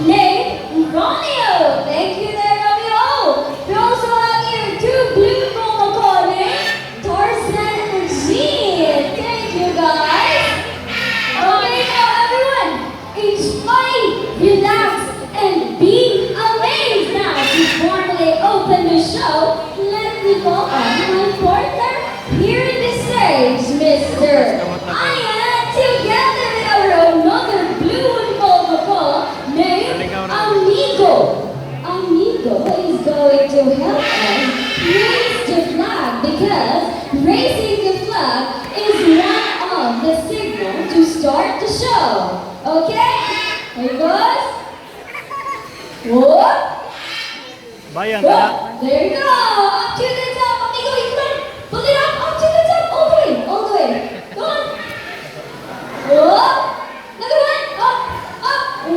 named Romeo. Thank you there, Romeo. We also have here two blue Coca-Cola named Tarzan and Jean. Thank you, guys. Okay, now everyone, enjoy, relax, and be amazed. Now, to formally open the show, let me call on my partner here in the stage, Mr. Ian, together with our another blue and Coca-Cola named Amigo. Amigo is going to help us raise the flag because raising the flag is one of the signals to start the show. Okay? Here goes. Whoop. Bayan Whoop. na. There you go. Up to the top. Amigo, in front. Pull it up to the top. All the way. All the way. Go on. Whoop. Another one. Up.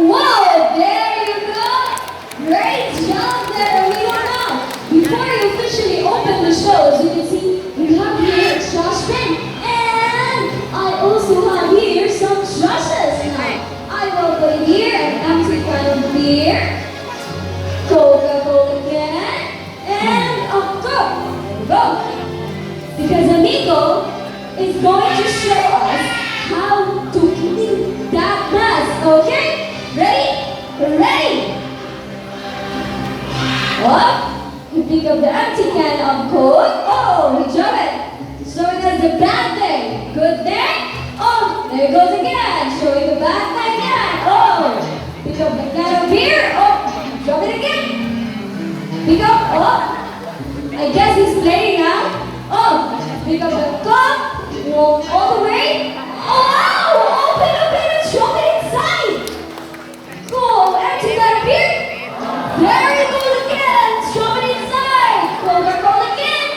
Wow. There you go. Great job there, Amigo. Now, before you officially open the show, as you can see, we have here Josh Pen. And I also have here some Joshes. Now, I will put here an empty can of beer. Coca-Cola can, and a Coke. Go! Because Amigo is going to show us how to clean that mess, okay? Ready? Ready! Up! You pick up the empty can of Coke. Oh, he dropped it. Showing us the bad thing. Good thing? Oh, there it goes again. Showing the bad thing again. Oh, pick up the can of beer. Oh, drop it again. Pick up, oh, I guess he's playing now. Oh, pick up the cup, walk all the way. Oh, open and drop it inside. Cool, empty that beer. There he goes again, drop it inside. Coca-Cola again.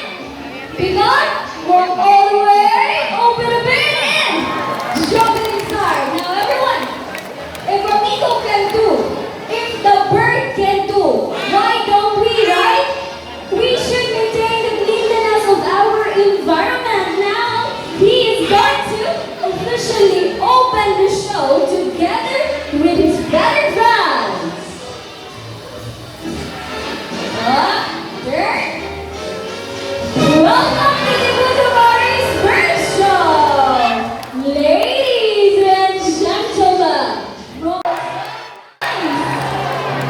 Pick up, walk all the way, open a bit and drop it inside. Now everyone, if Amigo can do, if the bird can do, why don't we, right? We should maintain the cleanliness of our environment. Now, he is going to officially open the show together with his better friends. There. Welcome to the Bucharest Bird Show, ladies and gentlemen.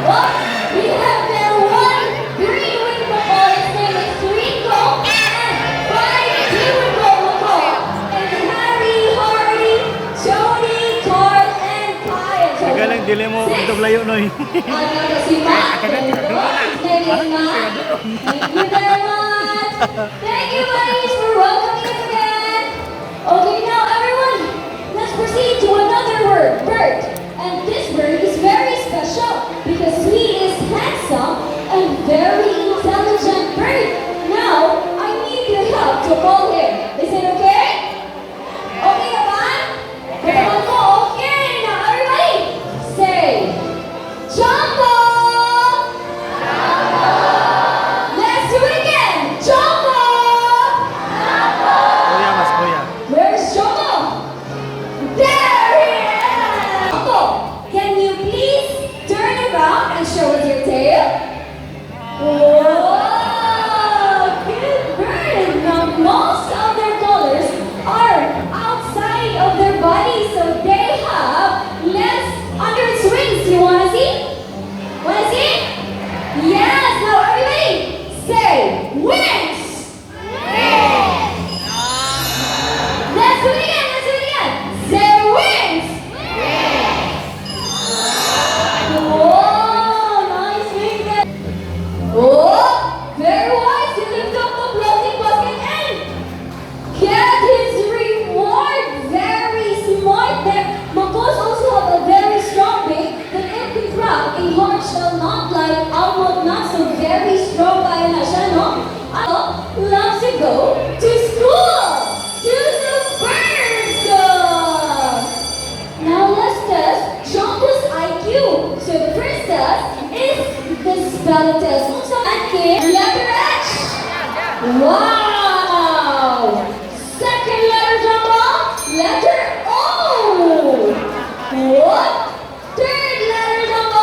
Oh, we have there one green wing ball. His name is Rico, and 5 blue wing ball. And Harry, Hardy, Jody, Carl, and Kyle. Galing dili mo untuk layo noy. Ano si Matt? His name is Matt. Thank you very much. Thank you, buddies, for welcoming us again. Okay, now everyone, let's proceed to another bird. And this bird is very special because he is handsome and very intelligent bird. Now, I need your help to call him. Is it okay? Okay naman? Naman ko, okay. Now, everybody, say, Jumbo! Let's do it again. Jumbo! Kuya mas kuya. Where's Jumbo? There he is! Jumbo, can you please turn around and show us your tail? Whoa! Good bird! Now, most of their colors are outside of their body, so they have less under its wings. You wanna see? Wanna see? Yes! Now, everybody, say wings! Let's do it again, Say wings! Whoa, nice wing there. Oh, very wise. He lift up the floating basket and get his reward. Very smart there. Macaws also have a very strong beak that if we crack, a heart shall not lie outward, not so very strong kaya na siya, no? Loves to go to school, to the bird school. Now let's test Jumbo's IQ. So the first test is the spelling test. Letter H. Wow. Second letter Jumbo. Letter O. What? Third letter Jumbo.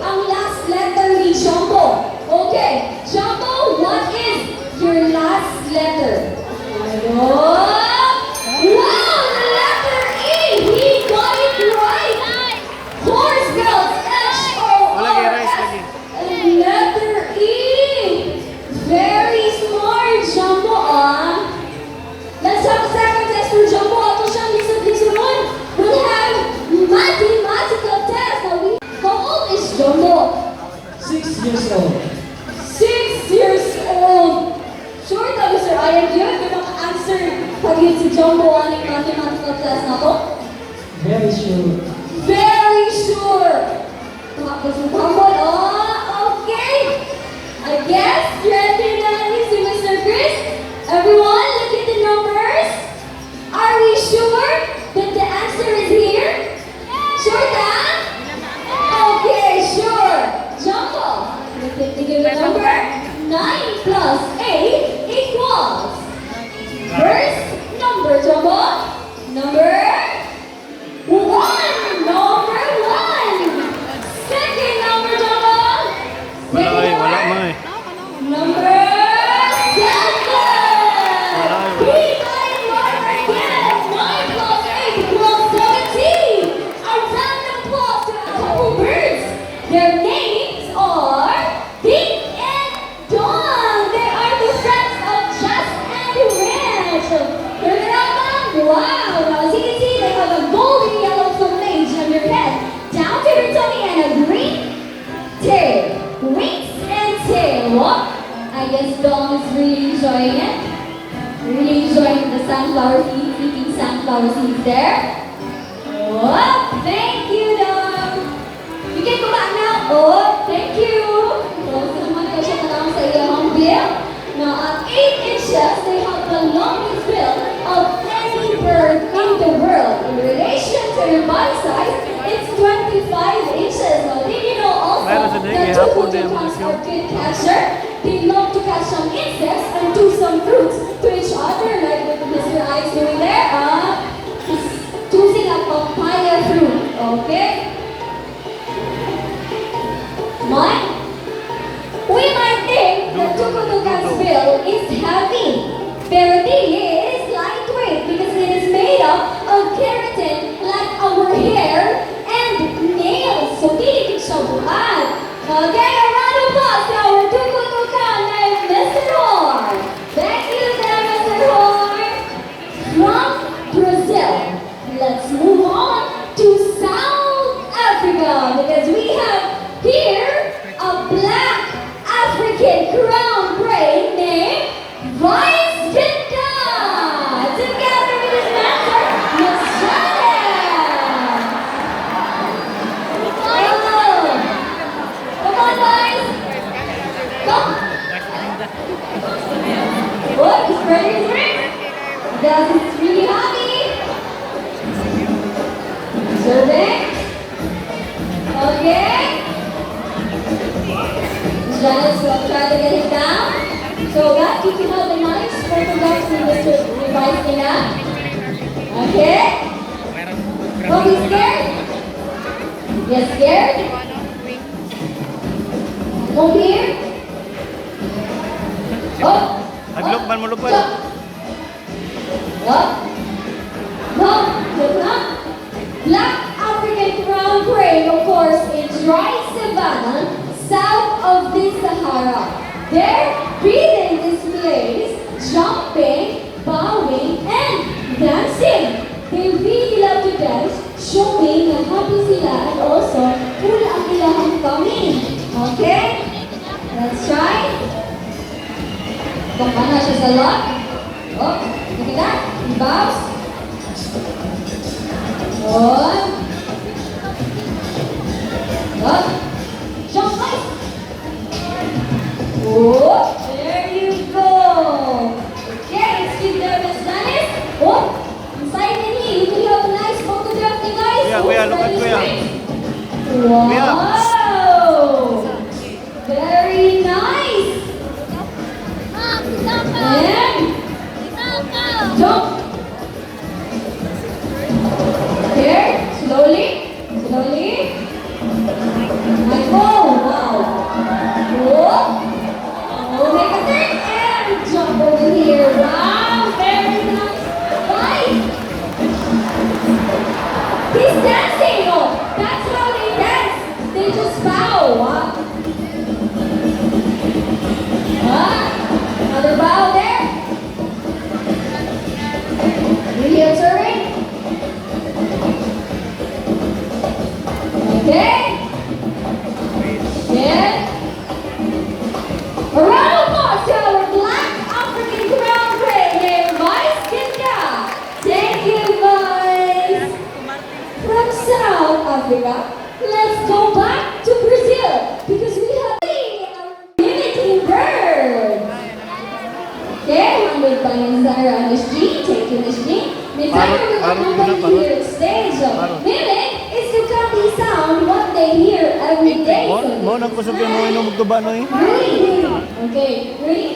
ang last letter ni Jumbo. Okay, Jumbo, what is your last letter? Wow, the letter E! He got it right! Horse girls, Wala kay H-O-R-S. rice lagi. Letter E! Very smart, Jumbo, ah. Let's have a second test for Jumbo. Ato siyang lisod-lisodon. We'll have mathematical test. How old is Jumbo? 6 years old. 6 years old. Sure na, Mr. Ian, do you have the answer pag yun si Jumbo aning mathematical test na to? Very sure. Very sure. Tapos yung Jumbo, oh, okay. I guess ready na si Mr. Chris. Everyone, look at the numbers. Are we sure that the answer is here? Sure na? Okay, sure. Jumbo, look at the number. 9 plus 8 equals. First number, Jumbo. Number 1. Number 1. Second number, Jumbo. Wala ay, wala mo eh. Number 7. Wala ay, wala. We got it right again. 9 plus 8 equals 17. A round of applause to a couple birds. Their names are Pink and Dawn. They are the friends of Jess and Rich. Turn it up, Mom. Wow. Now as you can see, they have a golden yellow plumage on their head, down to their tummy, and a green tail. Wings and tail. I guess Dawn is really enjoying it. Really enjoying the sunflower seeds, eating sunflower seeds there. Oh, thank you, Dawn. You can go back now. Oh, thank you. So, naman kayo siya tanong sa iyong bill. Now, at 8 inches, they have the longest bill of any bird in the world. In relation to their body size, it's 25 inches. Now, did you know also Meron sa that digi, two hapon din toucans ang are good catcher? They love to catch some insects and do some fruits to each other, like what Mr. I is doing there. He's choosing a papaya fruit. Okay? We might think that tukutukan's bill is heavy, pero it is lightweight because it is made up of keratin like our hair and nails. So, dili siya buhat. Okay, a round of applause to our tukutukan named Mr. Horn. Thank you there, Mr. Horn. From Brazil, let's move on to South Africa because we have here a black African crown gray named Vice Ganda. Together with his mentor, Miss Janet. Oh. Come on, guys. Come. Oh, he's ready to drink. That is really happy. Serving. Okay. Janet's will try to get it down. So that you can have a nice photograph with Mr. Vice Ganda. Okay. Don't be scared. Get scared. Come here. Oh. Naglukman mo lupad. Jump. Up. No. Look up. Black African crown crane, of course, in dry savanna south of the Sahara. Their breathing displays jumping, bowing, and dancing. They really love to dance, showing na happy sila and also full ang ilang tummy. Okay? Let's try. Kumpana siya sa lock. Oh, look at that. He bows. One. Up. Jump high. Oh, there you go. Okay, let's give them a Spanish. Oh, inside in here, you can have a nice photograph, you guys. Kuya, look at Kuya. Wow. Very nice. And jump. Here, slowly, slowly. My Okay? Yeah. A round of applause to our Black African Crown Prince, Vice Ganda. Thank you, Vice. From South Africa, let's go back to Brazil because we have our mimicking bird. Okay, handled by Zara and Miss G. Thank you, Miss G. Miss Zara will accompany here at stage. Mimic is to copy sound what they hear every day. Mo nang kusog yung mga inom magtuba no eh. Ready? Okay, ready?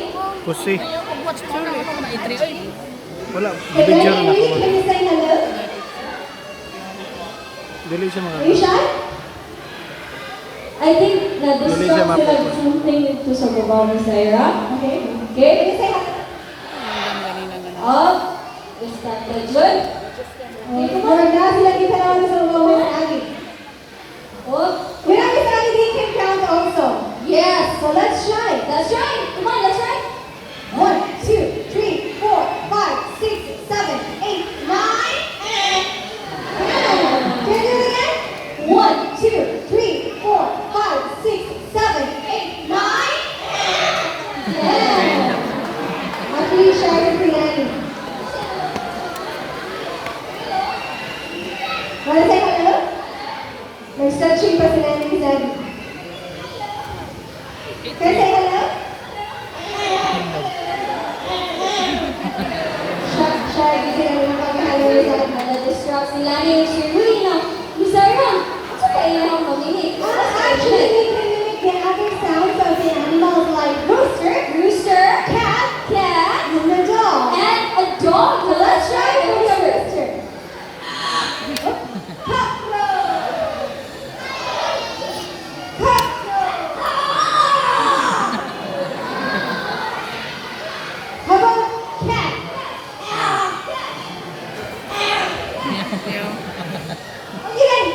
Kusi. Wala, Okay, video na ready? ako. Can you say hello? Dili siya mga. Are you shy? I think that this Dili siya song still mapapos. has something to say about Miss Ira. Okay. Okay, can you say hello? Up. Is that good? Okay, come on. Now sila kita naman sa mga Miss Aggie. Up. You know Miss Aggie, they can count also. Yes. So let's try. That's right. Come on, let's try. 1, 2, 3, 4, 5, 6, 7, 8, 9, and 10. Can you do it again? 1, 2, 3, 4, 5, 6, 7, 8, 9, and 10. Actually, shy with Brianni. Wanna say hello? We're searching for Brianni said. Can you say hello? Shy, kasi naman mag-hello said. Distract si Lani and si Rina. Miss Ira, what's okay na akong mamimik? Actually, we can mimic the other sounds of the animals like rooster, Rooster, cat, cat, and a dog. and a dog. So let's try Try the the rooster. rooster. Cockroach. Cockroach. How about cat? Again.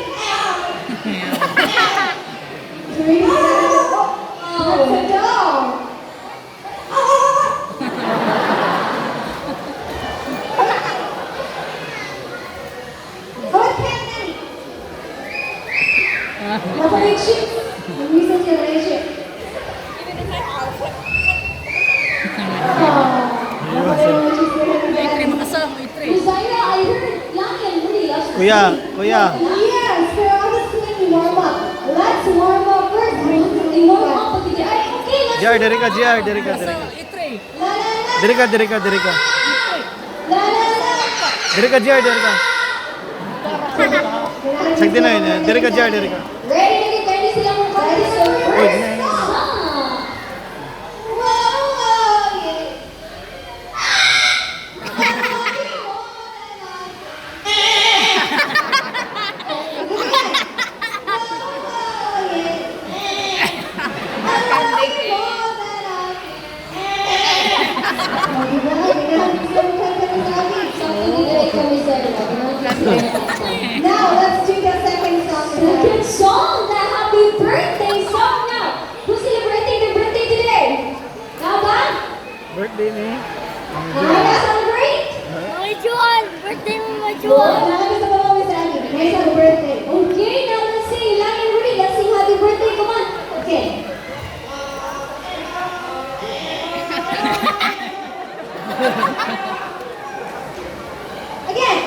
Three. Oh, that's a dog. How about cat nanny? Operation. Reason generation. Miss Ira, I heard Lani and Rina loves to Kuya, sing. kuya. Yes, pero I was singing warm up. Let's warm up first. They warm up with the ay, okay, let's JR, diri ka, JR, diri ka, diri ka. La la la Diri ka, diri ka, diri ka. la la la. Diri ka, JR, diri ka. Sagdi na yun, diri ka, JR, diri ka. ready, ready sila mo practice the Uy, first ginaya. song. Whoa, whoa, yeah. Something direct ka, Miss Ira. Now let's do the second song. Second song, the happy birthday song now. Who's celebrating their birthday today? Now ba? Birthday ni. Wanna celebrate? Majuan! Birthday mo, Good. Majuan! Gusto mo ba, Miss Annie? May isang birthday. Okay, now let's sing. Lani and Rina, let's sing happy birthday. Come on. Okay. Again.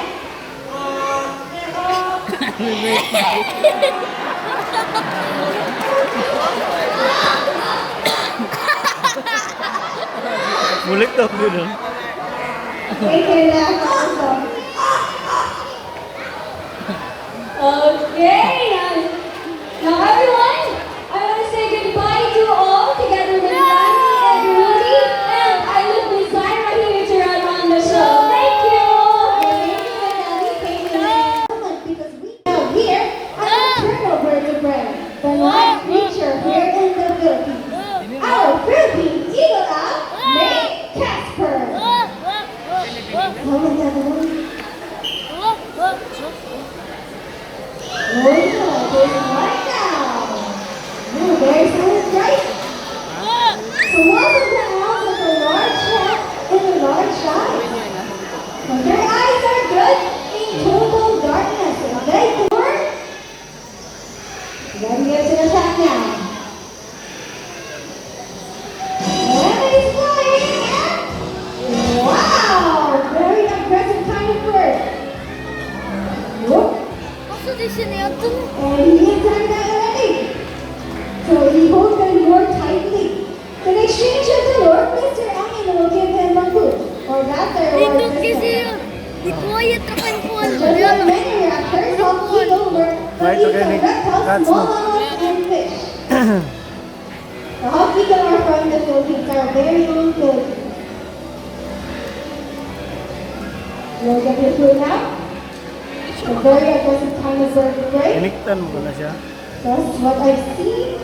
Mulik to po no. Wait for that also. Okay. Now everyone, I want to say goodbye to all together with Lani and Rudy. And I look Miss Ira here to run on the show. Thank you. Because we have here an eternal bird of prey, the live creature here in the Philippines. Our Philippine eagle owl named Casper. Oh my God. Ready to attack now. And he's flying and wow! Very aggressive kind of bird. Whoop. Also, this is the And he is done that already. So he holds them more tightly. In exchange of the Lord, Mr. Angin will give him a food. Or rather, or Dito kasi di quiet na kayo po. just like many raptors, hawk eagle were Right, eat okay, the Nick. reptiles, That's small no. mammals, and fish. The hawk eagle are from the Philippines, our very own Philippines. You'll get your food now. A very aggressive kind of bird, right? Iniktan mo ko na siya. That's what I've seen.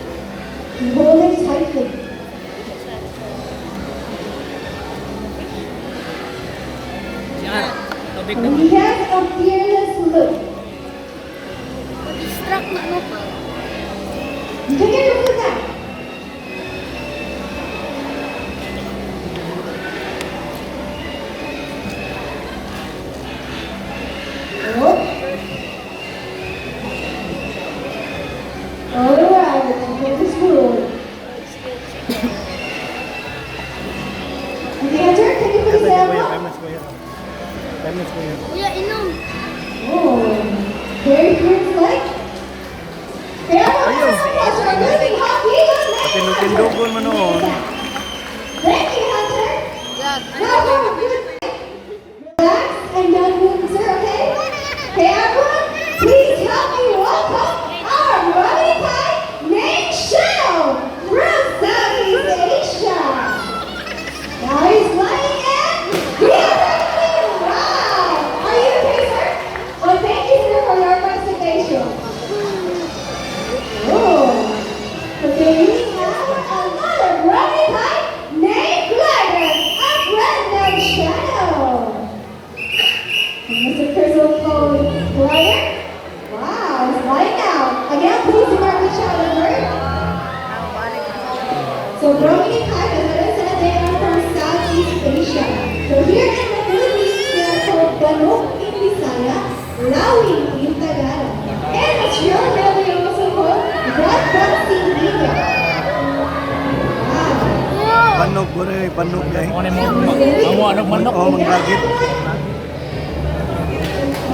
You hold it tightly. And he has a fearless look. Distract na no. You can get your food now. Oh. All right, get this food. And the answer, can you please say 5 one? minutes ko yan. 5 minutes ko yan. Kuya, inom. Oh, very fierce like. Kaya po, Ayun. Hunter, losing hockey, doesn't matter. Patindog-tindogon mo noon. Thank you, Hunter. Yan. Now, relax and don't move, sir, okay? Okay, everyone, please help me welcome our running kite named Shadow from Southeast Asia. Now he's flying in. Wow! Are you okay, sir? Oh, thank you, sir, for your participation. Oh, okay, we have another running kite named Glider, a friend of Shadow. And Mr. Crystal Glider. Wow, it's flying out. Again, please mark each other, bird. So Bromine kite, as I said, they are from Southeast Asia. So here in the Philippines, they are called Banok in Bisaya, Lawing in Tagalog. And Australia, they are also called Red-Breasted Eagle. Wow. Panog ko rin, panog guys. Ano mo? Ano manok? Oh, manggagit.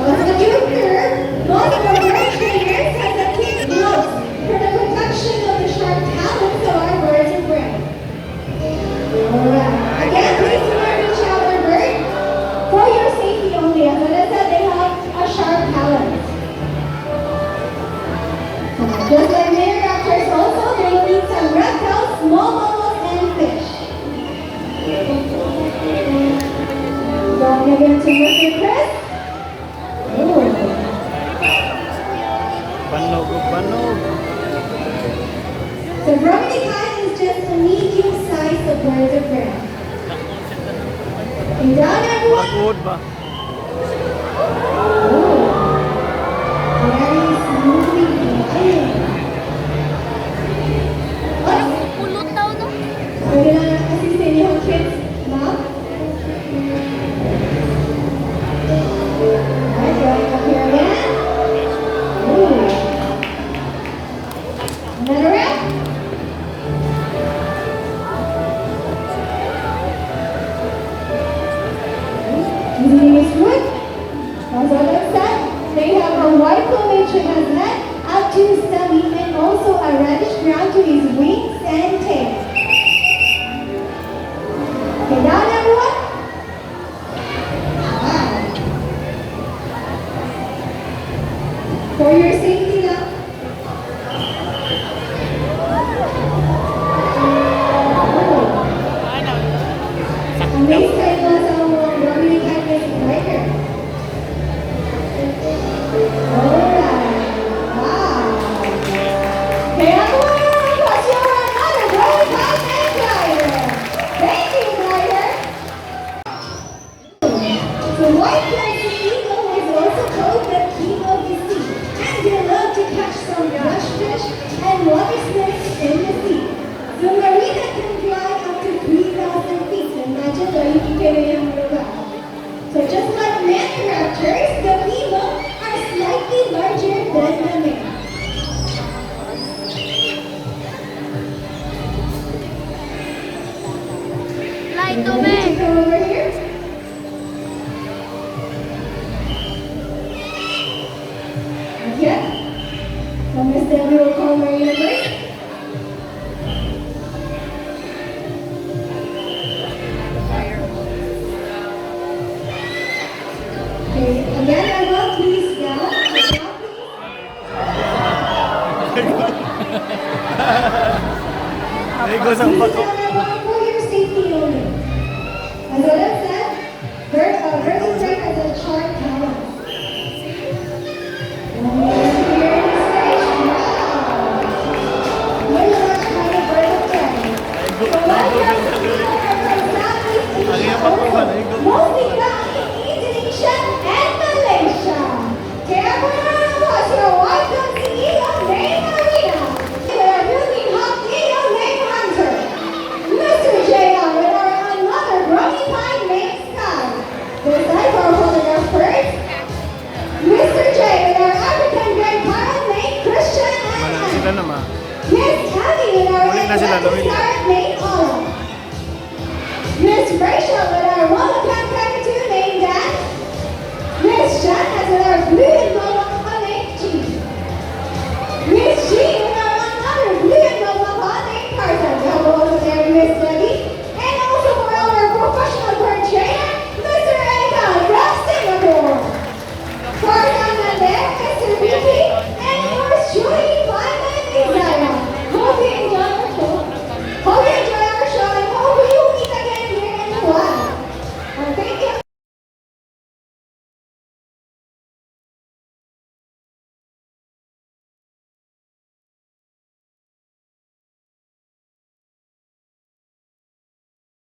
As a junior, most of our bird trainers has a kid gloves for the protection of the sharp talons of our birds and prey. Alright. Again, please wear each other bird for your safety only. As I said, they have a sharp talons. Just like many raptors also, they will eat some reptiles, small mammals, and fish. Don't give in to Mr. Chris. Oh. Panog, panog. So Bromine kite is just a medium size of birds of prey. And down everyone. Pagod ba? Oh. Very smoothly gliding. Oh, Pulot daw no. pwede na assistin yung kids, ma'am. Alright, going up here again. Ooh. Another round. Using his foot. As I said, they have a white plumage on his head, up to his belly, and also a reddish brown to his wings and tail. Okay, down everyone. Wow. For your safety now. And this time was our Bromine kite glider. Alright. Wow. Okay, everyone, what's your another Bromine kite glider? Thank you, glider. So white crested eagle is also called the king of the sea, and they love to catch some brush fish and water snakes in the sea. The marina can fly up to 3,000 feet. Imagine where you can get in around. So just like many raptors, the female are slightly larger than the male. ito, Ready be. to come over here? Not yet. So Miss Debbie will call Marina first. Okay, again, I will please down. Down, please. Naigo sa Please bato. down, I want for your safety only. As I said, versus break as a chart talent. And here is stage. Wow. Very much kind of bird of prey. So welcome to the Southeast Ang Asia iyong pakuha, also. naigo. Mostly found in Indonesia and Malaysia. Kaya po naman po your welcome to Ilo May Marina. With our really hot Ilo May Hunter. Mr. J.R. with our another Brody Pine Main Sky. This time our photograph first. Mr. J with our African Great Parrot Main Christian and Mana Anne. sila naman. Miss Tammy with our Uli na sila, Atlantic Louie. Scarlet Main Olive. Miss Rachel with our Wallapan Cockatoo named Dan. Miss Shanna with our Blue and Gold